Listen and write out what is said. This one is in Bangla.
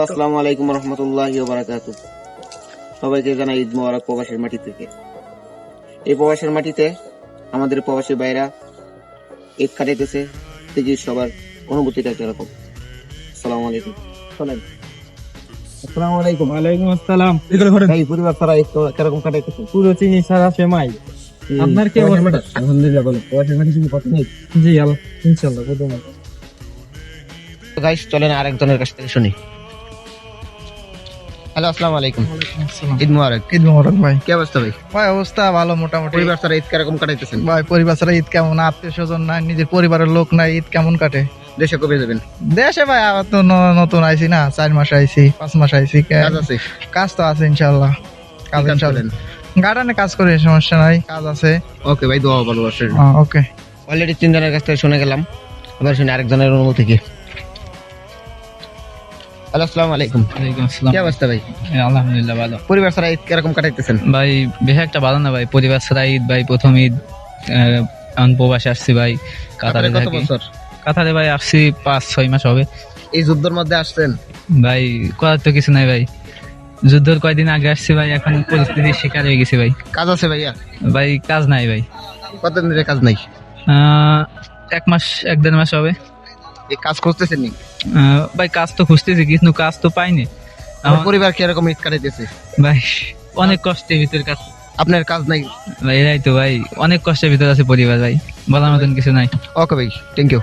আসসালামু আলাইকুম রহমতুল্লাহি ওয়া বারাকাতুহু। সবাইকে জানাই ঈদ মোবারক প্রবাসের মাটি থেকে। এই প্রবাসের মাটিতে আমাদের প্রবাসী ভাইরা ঈদ কাটাইতেছে, দেখি সবার অনুভূতিটা কিরকম। আসসালামু আলাইকুম। শোনেন, আসসালামু আলাইকুম। ওয়ালাইকুম আসসালাম। ভাই, পরিবার ছাড়া ঈদ কিরকম কাটাইতেছে? পুরো চিনি সারা সেমাই। আপনার কি অবস্থা? আলহামদুলিল্লাহ ভালো। প্রবাসের মাটি থেকে কথা নেই। জি আল্লাহ ইনশাআল্লাহ প্রথমে। গাইস, চলেন আরেকজনের কাছ থেকে শুনি। হ্যালো, আসসালামু আলাইকুম। ঈদ মোবারক। ঈদ মোবারক ভাই। কি অবস্থা ভাই? ভাই অবস্থা ভালো মোটামুটি। পরিবার ছাড়া ঈদ কিরকম কাটাইতেছেন? ভাই পরিবার ছাড়া ঈদ কেমন, আত্মীয় স্বজন নাই, নিজের পরিবারের লোক নাই, ঈদ কেমন কাটে? দেশে কবে যাবেন? দেশে ভাই আবার তো নতুন আইছি না, 4 মাস আইছি 5 মাস আইছি। কাজ আছে? কাজ তো আছে ইনশাআল্লাহ। কাজ কি কাজ ইনশাআল্লাহ করেন? গার্ডেনে কাজ করি, সমস্যা নাই, কাজ আছে। ওকে ভাই, দোয়া ভালোবাসেন। ওকে। অলরেডি 3 জনের কাছ থেকে শুনে গেলাম, এবার শুনি আরেকজনের অনুভূতি কি। হ্যালো, আসসালামু আলাইকুম। ওয়ালাইকুম আসসালাম। কি অবস্থা ভাই? আলহামদুলিল্লাহ ভালো। পরিবার ছাড়া ঈদ কিরকম কাটাইতেছেন? ভাই বেশ একটা ভালো না ভাই, পরিবার ছাড়া ঈদ ভাই প্রথম ঈদ। এখন প্রবাসে আসছি ভাই, কাতারে কত থাকি। বছর? কাতারে ভাই আসছি 5-6 মাস হবে। এই যুদ্ধের মধ্যে আসছেন? ভাই করার তো কিছু নাই ভাই, যুদ্ধের কয়দিন আগে আসছি ভাই, এখন পরিস্থিতির শিকার হয়ে গেছি ভাই। কাজ আছে ভাইয়া? ভাই কাজ নাই ভাই। কতদিন ধরে কাজ নাই? 1 মাস 1-1.5 মাস হবে। এই কাজ খুঁজতেছেন নি? ভাই কাজ তো খুঁজতেছি কিন্তু কাজ তো পাইনি। আমার পরিবার কিরকম ঈদ কাটাইতেছে? ভাই অনেক কষ্টের ভিতর কাজ। আপনার কাজ নাই? ভাই এরাই তো ভাই, অনেক কষ্টের ভিতর আছে পরিবার ভাই, বলার মতন কিছু নাই। ওকে ভাই, থ্যাংক ইউ।